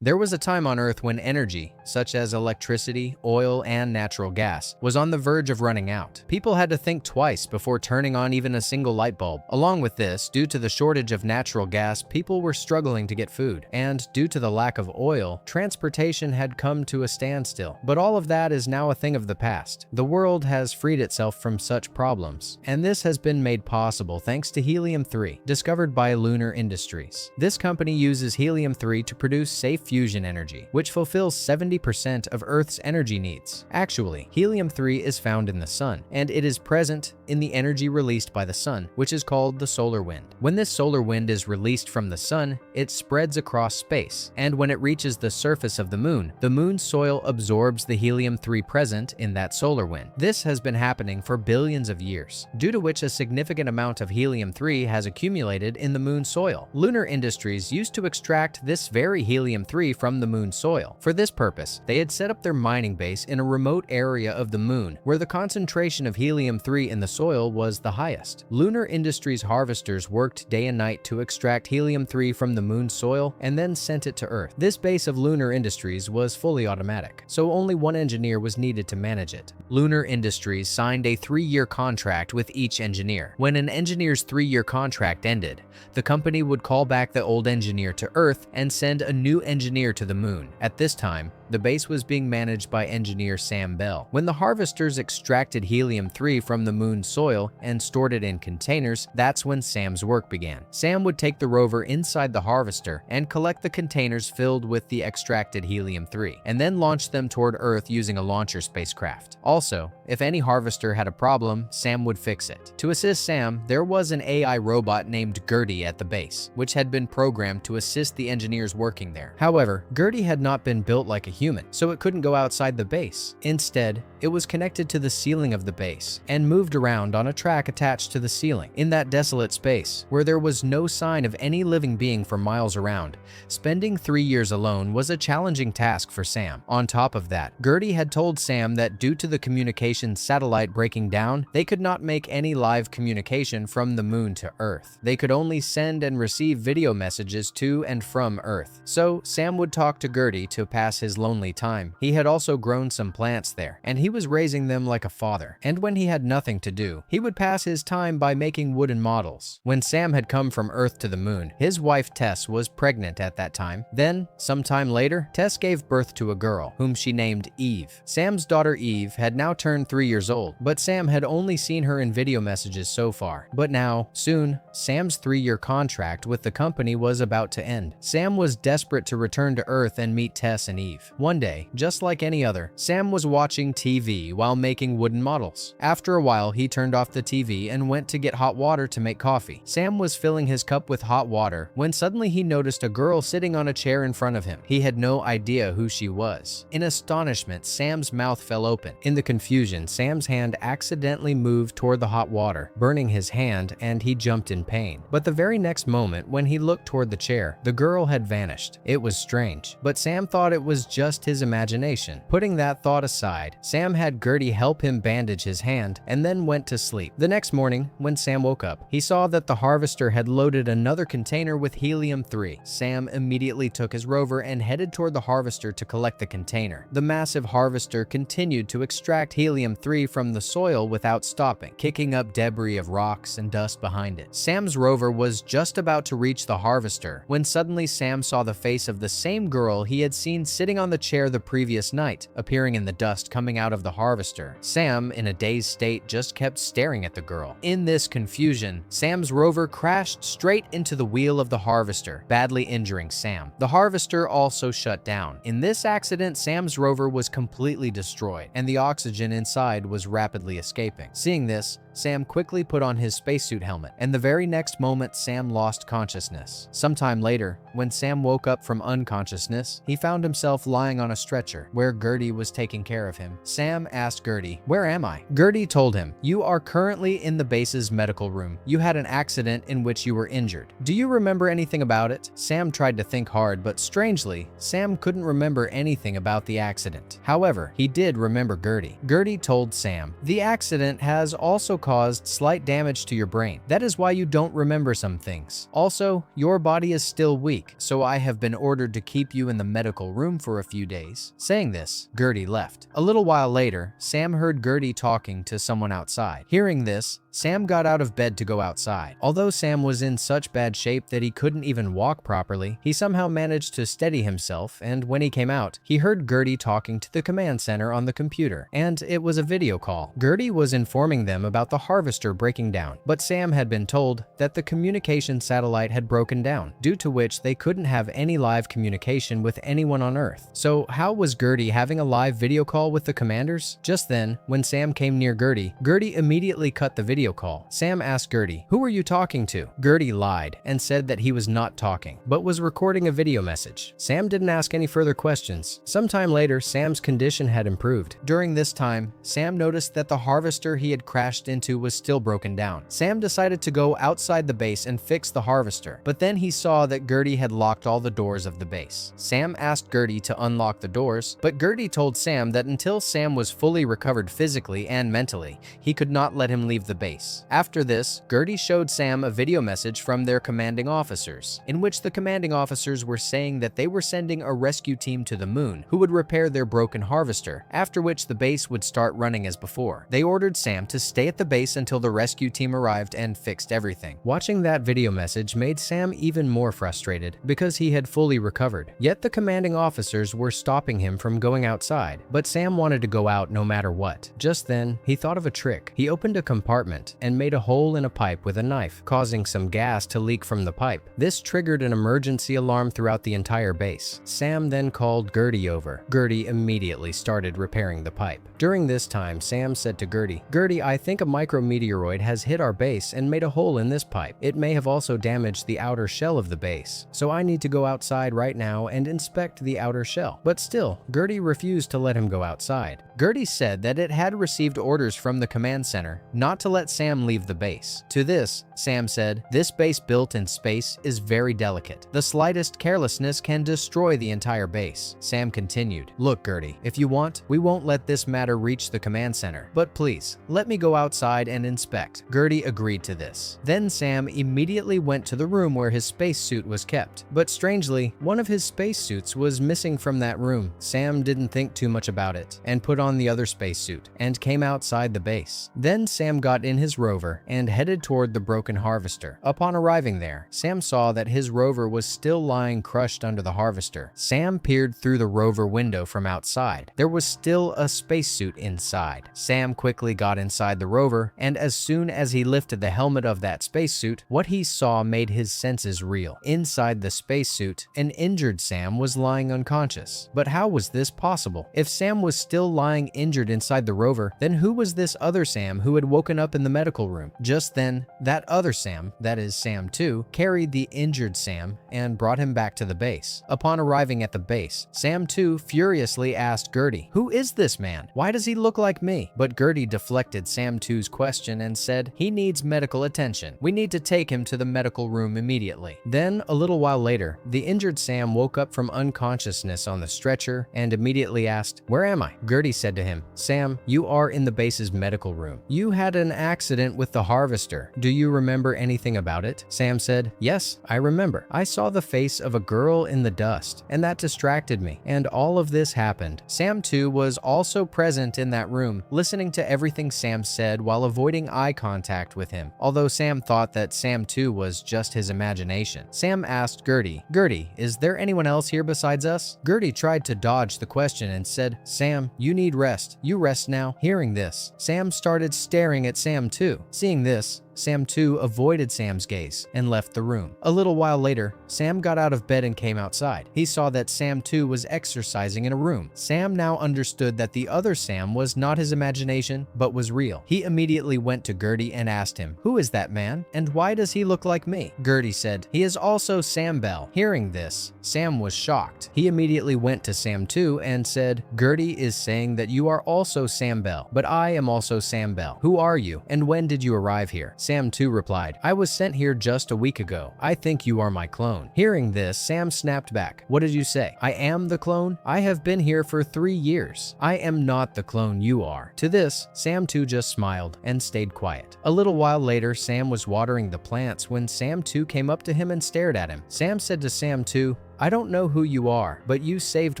There was a time on Earth when energy, such as electricity, oil, and natural gas, was on the verge of running out. People had to think twice before turning on even a single light bulb. Along with this, due to the shortage of natural gas, people were struggling to get food. And due to the lack of oil, transportation had come to a standstill. But all of that is now a thing of the past. The world has freed itself from such problems. And this has been made possible thanks to helium-3, discovered by Lunar Industries. This company uses helium-3 to produce safe fusion energy, which fulfills 70% of Earth's energy needs. Actually, helium-3 is found in the sun, and it is present in the energy released by the sun, which is called the solar wind. When this solar wind is released from the sun, it spreads across space, and when it reaches the surface of the moon's soil absorbs the helium-3 present in that solar wind. This has been happening for billions of years, due to which a significant amount of helium-3 has accumulated in the moon's soil. Lunar Industries used to extract this very helium-3 from the moon's soil. For this purpose, they had set up their mining base in a remote area of the moon where the concentration of helium-3 in the soil was the highest. Lunar Industries harvesters worked day and night to extract helium-3 from the moon's soil and then sent it to Earth. This base of Lunar Industries was fully automatic, so only one engineer was needed to manage it. Lunar Industries signed a 3-year contract with each engineer. When an engineer's 3-year contract ended, the company would call back the old engineer to Earth and send a new engineer to the moon. At this time, the base was being managed by engineer Sam Bell. When the harvesters extracted helium-3 from the moon's soil and stored it in containers, that's when Sam's work began. Sam would take the rover inside the harvester and collect the containers filled with the extracted helium-3, and then launch them toward Earth using a launcher spacecraft. Also, if any harvester had a problem, Sam would fix it. To assist Sam, there was an AI robot named Gertie at the base, which had been programmed to assist the engineers working there. However, Gertie had not been built like a human, so it couldn't go outside the base. Instead, it was connected to the ceiling of the base and moved around on a track attached to the ceiling. In that desolate space, where there was no sign of any living being for miles around, spending 3 years alone was a challenging task for Sam. On top of that, Gertie had told Sam that due to the communication satellite breaking down, they could not make any live communication from the moon to Earth. They could only send and receive video messages to and from Earth. So Sam would talk to Gertie to pass his lonely time. He had also grown some plants there, and he was raising them like a father. And when he had nothing to do, he would pass his time by making wooden models. When Sam had come from Earth to the moon, his wife Tess was pregnant at that time. Then, sometime later, Tess gave birth to a girl, whom she named Eve. Sam's daughter Eve had now turned 3 years old, but Sam had only seen her in video messages so far. But now, soon, Sam's 3-year contract with the company was about to end. Sam was desperate to return to Earth and meet Tess and Eve. One day, just like any other, Sam was watching TV while making wooden models. After a while, he turned off the TV and went to get hot water to make coffee. Sam was filling his cup with hot water when suddenly he noticed a girl sitting on a chair in front of him. He had no idea who she was. In astonishment, Sam's mouth fell open. In the confusion, Sam's hand accidentally moved toward the hot water, burning his hand, and he jumped in pain. But the very next moment, when he looked toward the chair, the girl had vanished. It was strange, but Sam thought it was just his imagination. Putting that thought aside, Sam had Gertie help him bandage his hand and then went to sleep. The next morning, when Sam woke up, he saw that the harvester had loaded another container with helium-3. Sam immediately took his rover and headed toward the harvester to collect the container. The massive harvester continued to extract helium-3 from the soil without stopping, kicking up debris of rocks and dust behind it. Sam's rover was just about to reach the harvester when suddenly Sam saw the face of the same girl he had seen sitting on the chair the previous night, appearing in the dust coming out of the harvester. Sam, in a dazed state, just kept staring at the girl. In this confusion, Sam's rover crashed straight into the wheel of the harvester, badly injuring Sam. The harvester also shut down. In this accident, Sam's rover was completely destroyed, and the oxygen inside was rapidly escaping. Seeing this, Sam quickly put on his spacesuit helmet, and the very next moment Sam lost consciousness. Sometime later, when Sam woke up from unconsciousness, he found himself lying on a stretcher where Gertie was taking care of him. Sam Sam asked Gertie, "Where am I?" Gertie told him, "You are currently in the base's medical room. You had an accident in which you were injured. Do you remember anything about it?" Sam tried to think hard, but strangely, Sam couldn't remember anything about the accident. However, he did remember Gertie. Gertie told Sam, "The accident has also caused slight damage to your brain. That is why you don't remember some things. Also, your body is still weak, so I have been ordered to keep you in the medical room for a few days." Saying this, Gertie left. A little while later, Sam heard Gertie talking to someone outside. Hearing this, Sam got out of bed to go outside. Although Sam was in such bad shape that he couldn't even walk properly, he somehow managed to steady himself, and when he came out, he heard Gertie talking to the command center on the computer, and it was a video call. Gertie was informing them about the harvester breaking down, but Sam had been told that the communication satellite had broken down, due to which they couldn't have any live communication with anyone on Earth. So how was Gertie having a live video call with the commanders? Just then, when Sam came near Gertie, Gertie immediately cut the video call. Sam asked Gertie, "Who were you talking to?" Gertie lied and said that he was not talking, but was recording a video message. Sam didn't ask any further questions. Sometime later, Sam's condition had improved. During this time, Sam noticed that the harvester he had crashed into was still broken down. Sam decided to go outside the base and fix the harvester, but then he saw that Gertie had locked all the doors of the base. Sam asked Gertie to unlock the doors, but Gertie told Sam that until Sam was fully recovered physically and mentally, he could not let him leave the base. After this, Gertie showed Sam a video message from their commanding officers, in which the commanding officers were saying that they were sending a rescue team to the moon who would repair their broken harvester, after which the base would start running as before. They ordered Sam to stay at the base until the rescue team arrived and fixed everything. Watching that video message made Sam even more frustrated because he had fully recovered. Yet the commanding officers were stopping him from going outside, but Sam wanted to go out no matter what. Just then, he thought of a trick. He opened a compartment and made a hole in a pipe with a knife, causing some gas to leak from the pipe. This triggered an emergency alarm throughout the entire base. Sam then called Gertie over. Gertie immediately started repairing the pipe. During this time, Sam said to Gertie, "Gertie, I think a micrometeoroid has hit our base and made a hole in this pipe. It may have also damaged the outer shell of the base, so I need to go outside right now and inspect the outer shell." But still, Gertie refused to let him go outside. Gertie said that it had received orders from the command center not to let Sam leave the base. To this, Sam said, "This base built in space is very delicate. The slightest carelessness can destroy the entire base." Sam continued, "Look, Gertie, if you want, we won't let this matter reach the command center, but please, let me go outside and inspect." Gertie agreed to this. Then Sam immediately went to the room where his spacesuit was kept, but strangely, one of his spacesuits was missing from that room. Sam didn't think too much about it and put on the other spacesuit and came outside the base. Then Sam got in his rover and headed toward the broken harvester. Upon arriving there, Sam saw that his rover was still lying crushed under the harvester. Sam peered through the rover window from outside. There was still a spacesuit inside. Sam quickly got inside the rover, and as soon as he lifted the helmet of that spacesuit, what he saw made his senses reel. Inside the spacesuit, an injured Sam was lying unconscious. But how was this possible? If Sam was still lying injured inside the rover, then who was this other Sam who had woken up in the medical room? Just then, that other Sam, that is Sam 2, carried the injured Sam and brought him back to the base. Upon arriving at the base, Sam 2 furiously asked Gertie, "Who is this man? Why does he look like me?" But Gertie deflected Sam 2's question and said, "He needs medical attention. We need to take him to the medical room immediately." Then, a little while later, the injured Sam woke up from unconsciousness on the stretcher and immediately asked, "Where am I?" Gertie said to him, "Sam, you are in the base's medical room. You had an accident with the harvester. Do you remember anything about it?" Sam said, "Yes, I remember. I saw the face of a girl in the dust, and that distracted me, and all of this happened." Sam 2 was also present in that room, listening to everything Sam said while avoiding eye contact with him, although Sam thought that Sam 2 was just his imagination. Sam asked Gertie, "Gertie, is there anyone else here besides us?" Gertie tried to dodge the question and said, "Sam, you need rest. You rest now." Hearing this, Sam started staring at Sam 2. Seeing this, Sam 2 avoided Sam's gaze and left the room. A little while later, Sam got out of bed and came outside. He saw that Sam 2 was exercising in a room. Sam now understood that the other Sam was not his imagination, but was real. He immediately went to Gertie and asked him, "Who is that man, and why does he look like me?" Gertie said, "He is also Sam Bell." Hearing this, Sam was shocked. He immediately went to Sam 2 and said, "Gertie is saying that you are also Sam Bell, but I am also Sam Bell. Who are you, and when did you arrive here?" Sam 2 replied, "I was sent here just a week ago. I think you are my clone." Hearing this, Sam snapped back. "What did you say? I am the clone? I have been here for 3 years. I am not the clone you are." To this, Sam 2 just smiled and stayed quiet. A little while later, Sam was watering the plants when Sam 2 came up to him and stared at him. Sam said to Sam 2, "I don't know who you are, but you saved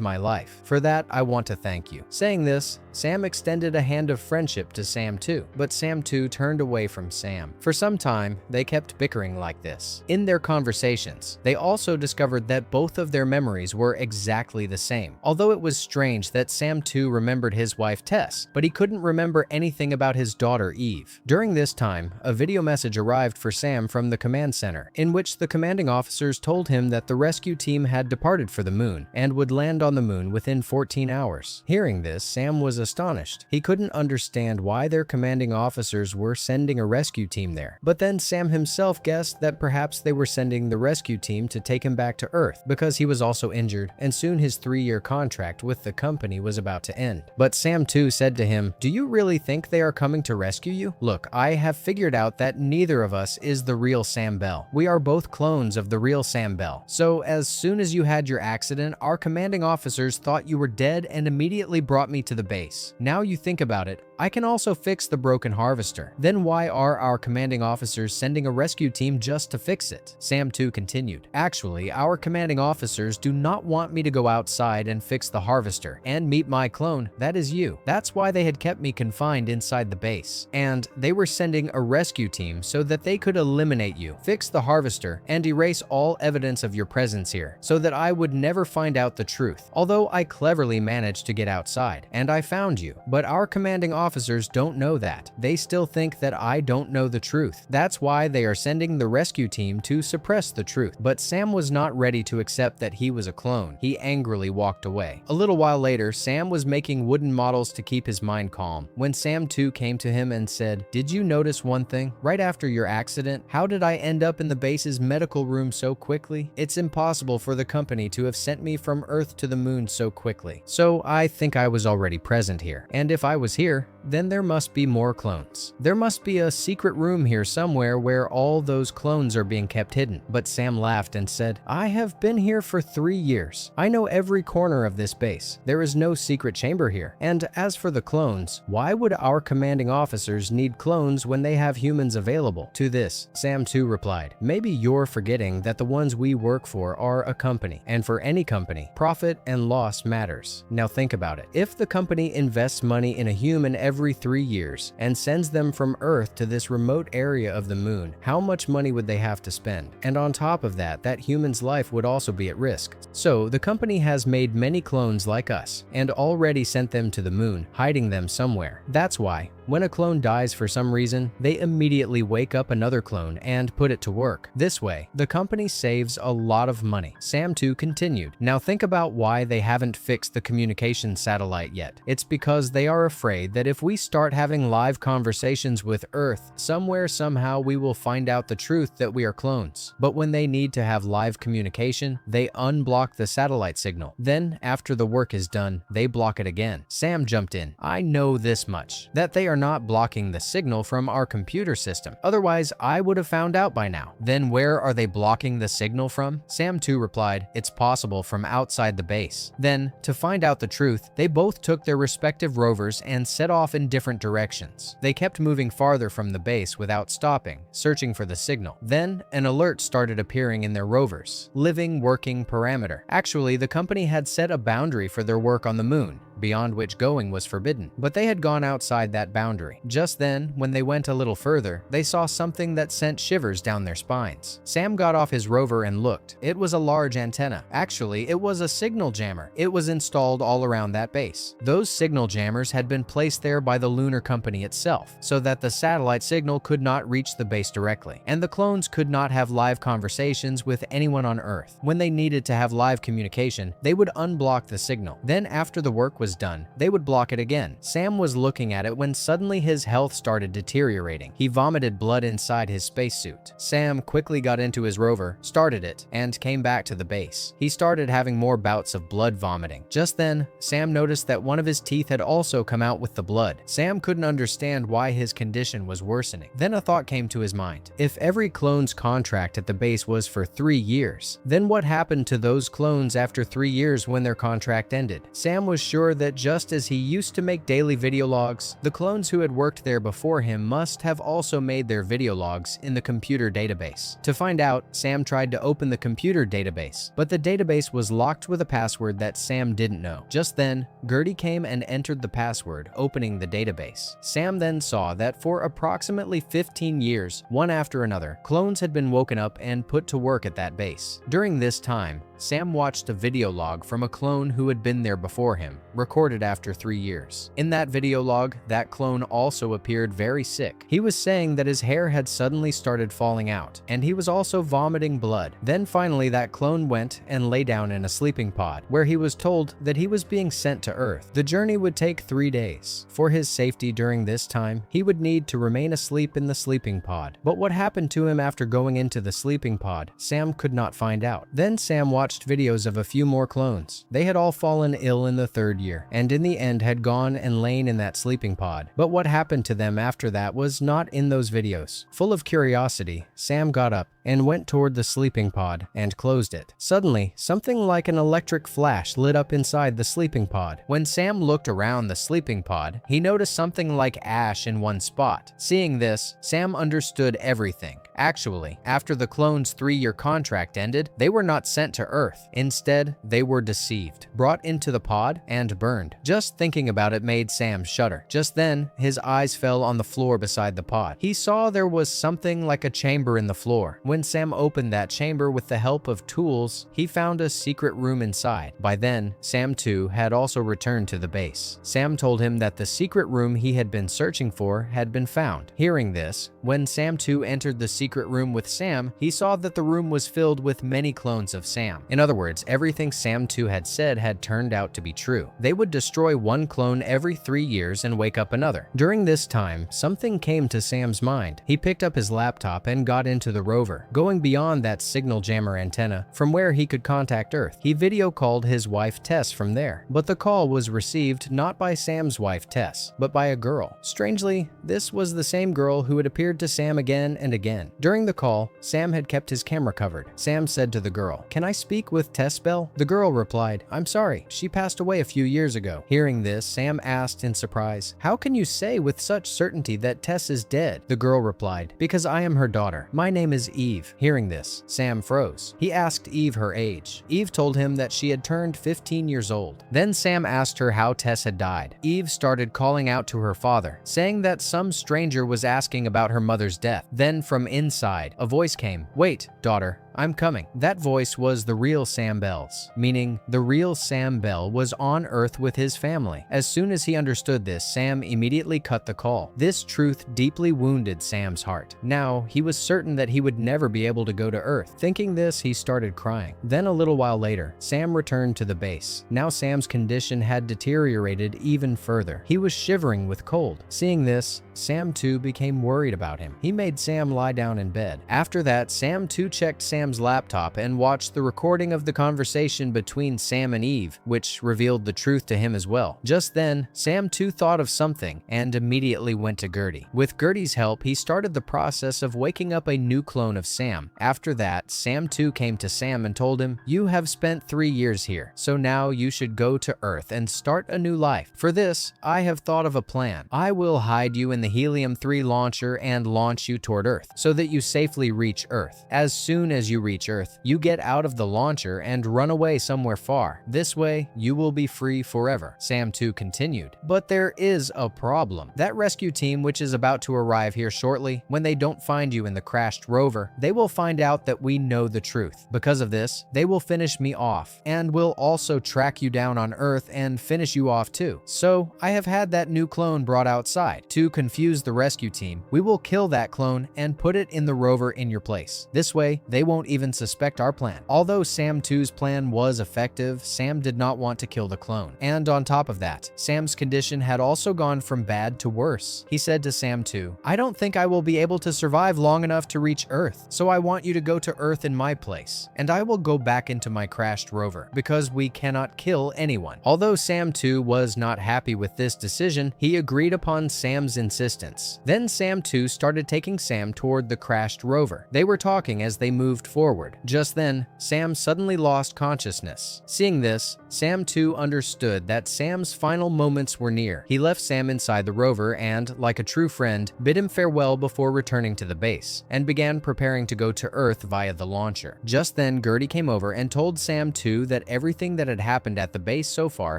my life. For that, I want to thank you." Saying this, Sam extended a hand of friendship to Sam 2, but Sam 2 turned away from Sam. For some time, they kept bickering like this. In their conversations, they also discovered that both of their memories were exactly the same. Although it was strange that Sam 2 remembered his wife Tess, but he couldn't remember anything about his daughter Eve. During this time, a video message arrived for Sam from the command center, in which the commanding officers told him that the rescue team had departed for the moon and would land on the moon within 14 hours. Hearing this, Sam was astonished. He couldn't understand why their commanding officers were sending a rescue team there. But then Sam himself guessed that perhaps they were sending the rescue team to take him back to Earth because he was also injured and soon his 3-year contract with the company was about to end. But Sam 2 said to him, "Do you really think they are coming to rescue you? Look, I have figured out that neither of us is the real Sam Bell. We are both clones of the real Sam Bell. So as soon as you had your accident, our commanding officers thought you were dead and immediately brought me to the base. Now you think about it, I can also fix the broken harvester. Then why are our commanding officers sending a rescue team just to fix it?" Sam 2 continued, "Actually, our commanding officers do not want me to go outside and fix the harvester and meet my clone, that is you. That's why they had kept me confined inside the base. And they were sending a rescue team so that they could eliminate you, fix the harvester, and erase all evidence of your presence here, so that I would never find out the truth. Although I cleverly managed to get outside, and I found you. But our commanding officers don't know that. They still think that I don't know the truth. That's why they are sending the rescue team to suppress the truth." But Sam was not ready to accept that he was a clone. He angrily walked away. A little while later, Sam was making wooden models to keep his mind calm when Sam 2 came to him and said, "Did you notice one thing? Right after your accident, how did I end up in the base's medical room so quickly? It's impossible for the company to have sent me from Earth to the moon so quickly. So I think I was already present here. And if I was here, then there must be more clones. There must be a secret room here somewhere where all those clones are being kept hidden." But Sam laughed and said, "I have been here for 3 years. I know every corner of this base. There is no secret chamber here. And as for the clones, why would our commanding officers need clones when they have humans available?" To this, Sam 2 replied, "Maybe you're forgetting that the ones we work for are a company, and for any company, profit and loss matters. Now think about it. If the company invests money in a human every 3 years and sends them from Earth to this remote area of the moon, how much money would they have to spend? And on top of that, that human's life would also be at risk. So the company has made many clones like us and already sent them to the moon, hiding them somewhere. That's why when a clone dies for some reason, they immediately wake up another clone and put it to work. This way, the company saves a lot of money." Sam 2 continued, "Now think about why they haven't fixed the communication satellite yet. It's because they are afraid that if we start having live conversations with Earth, somewhere somehow we will find out the truth that we are clones. But when they need to have live communication, they unblock the satellite signal. Then, after the work is done, they block it again." Sam jumped in, "I know this much, that they are not blocking the signal from our computer system. Otherwise, I would have found out by now." "Then where are they blocking the signal from?" Sam 2 replied, "It's possible from outside the base." Then, to find out the truth, they both took their respective rovers and set off in different directions. They kept moving farther from the base without stopping, searching for the signal. Then, an alert started appearing in their rovers. Living working parameter. Actually, the company had set a boundary for their work on the moon. beyond which going was forbidden. But they had gone outside that boundary. Just then, when they went a little further, they saw something that sent shivers down their spines. Sam got off his rover and looked. It was a large antenna. Actually, it was a signal jammer. It was installed all around that base. Those signal jammers had been placed there by the lunar company itself, so that the satellite signal could not reach the base directly, and the clones could not have live conversations with anyone on Earth. When they needed to have live communication, they would unblock the signal. Then after the work was done, they would block it again. Sam was looking at it when suddenly his health started deteriorating. He vomited blood inside his spacesuit. Sam quickly got into his rover, started it, and came back to the base. He started having more bouts of blood vomiting. Just then, Sam noticed that one of his teeth had also come out with the blood. Sam couldn't understand why his condition was worsening. Then a thought came to his mind. If every clone's contract at the base was for 3 years, then what happened to those clones after 3 years when their contract ended? Sam was sure that just as he used to make daily video logs, the clones who had worked there before him must have also made their video logs in the computer database. To find out, Sam tried to open the computer database, but the database was locked with a password that Sam didn't know. Just then, Gertie came and entered the password, opening the database. Sam then saw that for approximately 15 years, one after another, clones had been woken up and put to work at that base. During this time, Sam watched a video log from a clone who had been there before him, recorded after 3 years. In that video log, that clone also appeared very sick. He was saying that his hair had suddenly started falling out, and he was also vomiting blood. Then finally that clone went and lay down in a sleeping pod, where he was told that he was being sent to Earth. The journey would take 3 days. For his safety during this time, he would need to remain asleep in the sleeping pod. But what happened to him after going into the sleeping pod, Sam could not find out. Then Sam watched videos of a few more clones. They had all fallen ill in the 3rd year, and in the end had gone and lain in that sleeping pod. But what happened to them after that was not in those videos. Full of curiosity, Sam got up and went toward the sleeping pod and closed it. Suddenly, something like an electric flash lit up inside the sleeping pod. When Sam looked around the sleeping pod, he noticed something like ash in one spot. Seeing this, Sam understood everything. Actually, after the clones' 3-year contract ended, they were not sent to Earth. Instead, they were deceived, brought into the pod, and burned. Just thinking about it made Sam shudder. Just then, his eyes fell on the floor beside the pod. He saw there was something like a chamber in the floor. When Sam opened that chamber with the help of tools, he found a secret room inside. By then, Sam too had also returned to the base. Sam told him that the secret room he had been searching for had been found. Hearing this, when Sam too entered the secret room with Sam, he saw that the room was filled with many clones of Sam. In other words, everything Sam too had said had turned out to be true. They would destroy one clone every 3 years and wake up another. During this time, something came to Sam's mind. He picked up his laptop and got into the rover, going beyond that signal jammer antenna from where he could contact Earth. He video called his wife Tess from there, but the call was received not by Sam's wife Tess, but by a girl. Strangely, this was the same girl who had appeared to Sam again and again. During the call, Sam had kept his camera covered. Sam said to the girl, "Can I speak with Tess Bell?" The girl replied, "I'm sorry, she passed away a few years ago." Hearing this, Sam asked in surprise, "How can you say with such certainty that Tess is dead?" The girl replied, "Because I am her daughter. My name is Eve." Hearing this, Sam froze. He asked Eve her age. Eve told him that she had turned 15 years old. Then Sam asked her how Tess had died. Eve started calling out to her father, saying that some stranger was asking about her mother's death. Then from inside, a voice came, "Wait, daughter, I'm coming." That voice was the real Sam Bell's, meaning the real Sam Bell was on Earth with his family. As soon as he understood this, Sam immediately cut the call. This truth deeply wounded Sam's heart. Now, he was certain that he would never be able to go to Earth. Thinking this, he started crying. Then a little while later, Sam returned to the base. Now Sam's condition had deteriorated even further. He was shivering with cold. Seeing this, Sam too became worried about him. He made Sam lie down in bed. After that, Sam too checked Sam's laptop and watched the recording of the conversation between Sam and Eve, which revealed the truth to him as well. Just then, Sam too thought of something and immediately went to Gertie. With Gertie's help, he started the process of waking up a new clone of Sam. After that, Sam too came to Sam and told him, "You have spent 3 years here, so now you should go to Earth and start a new life. For this, I have thought of a plan. I will hide you in the Helium-3 launcher and launch you toward Earth, so that you safely reach Earth. As soon as you you reach Earth, you get out of the launcher and run away somewhere far. This way, you will be free forever," Sam 2 continued. "But there is a problem. That rescue team which is about to arrive here shortly, when they don't find you in the crashed rover, they will find out that we know the truth. Because of this, they will finish me off, and will also track you down on Earth and finish you off too. So, I have had that new clone brought outside. To confuse the rescue team, we will kill that clone and put it in the rover in your place. This way, they won't even suspect our plan." Although Sam 2's plan was effective, Sam did not want to kill the clone. And on top of that, Sam's condition had also gone from bad to worse. He said to Sam 2, "I don't think I will be able to survive long enough to reach Earth, so I want you to go to Earth in my place, and I will go back into my crashed rover, because we cannot kill anyone." Although Sam 2 was not happy with this decision, he agreed upon Sam's insistence. Then Sam 2 started taking Sam toward the crashed rover. They were talking as they moved forward. Just then, Sam suddenly lost consciousness. Seeing this, Sam 2 understood that Sam's final moments were near. He left Sam inside the rover and, like a true friend, bid him farewell before returning to the base, and began preparing to go to Earth via the launcher. Just then, Gertie came over and told Sam 2 that everything that had happened at the base so far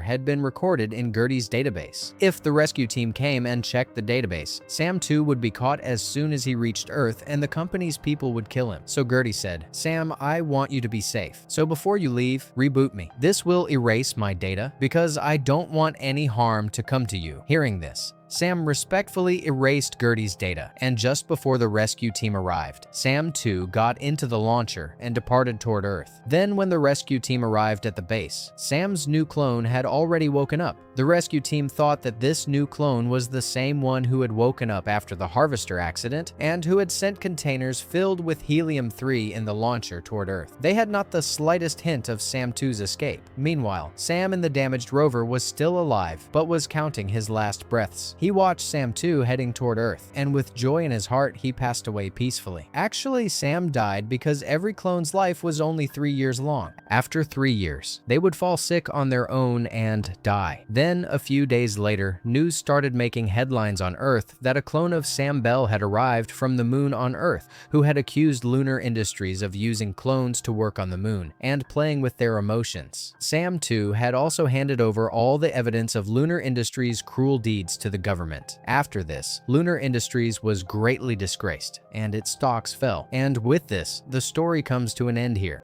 had been recorded in Gertie's database. If the rescue team came and checked the database, Sam 2 would be caught as soon as he reached Earth, and the company's people would kill him. So Gertie said, "Sam, I want you to be safe. So before you leave, reboot me. This will erase my data because I don't want any harm to come to you." Hearing this, Sam respectfully erased Gertie's data, and just before the rescue team arrived, Sam 2 got into the launcher and departed toward Earth. Then when the rescue team arrived at the base, Sam's new clone had already woken up. The rescue team thought that this new clone was the same one who had woken up after the harvester accident and who had sent containers filled with helium-3 in the launcher toward Earth. They had not the slightest hint of Sam 2's escape. Meanwhile, Sam in the damaged rover was still alive, but was counting his last breaths. He watched Sam 2 heading toward Earth, and with joy in his heart, he passed away peacefully. Actually, Sam died because every clone's life was only 3 years long. After 3 years, they would fall sick on their own and die. Then, a few days later, news started making headlines on Earth that a clone of Sam Bell had arrived from the moon on Earth, who had accused Lunar Industries of using clones to work on the moon and playing with their emotions. Sam 2 had also handed over all the evidence of Lunar Industries' cruel deeds to the government. After this, Lunar Industries was greatly disgraced, and its stocks fell. And with this, the story comes to an end here.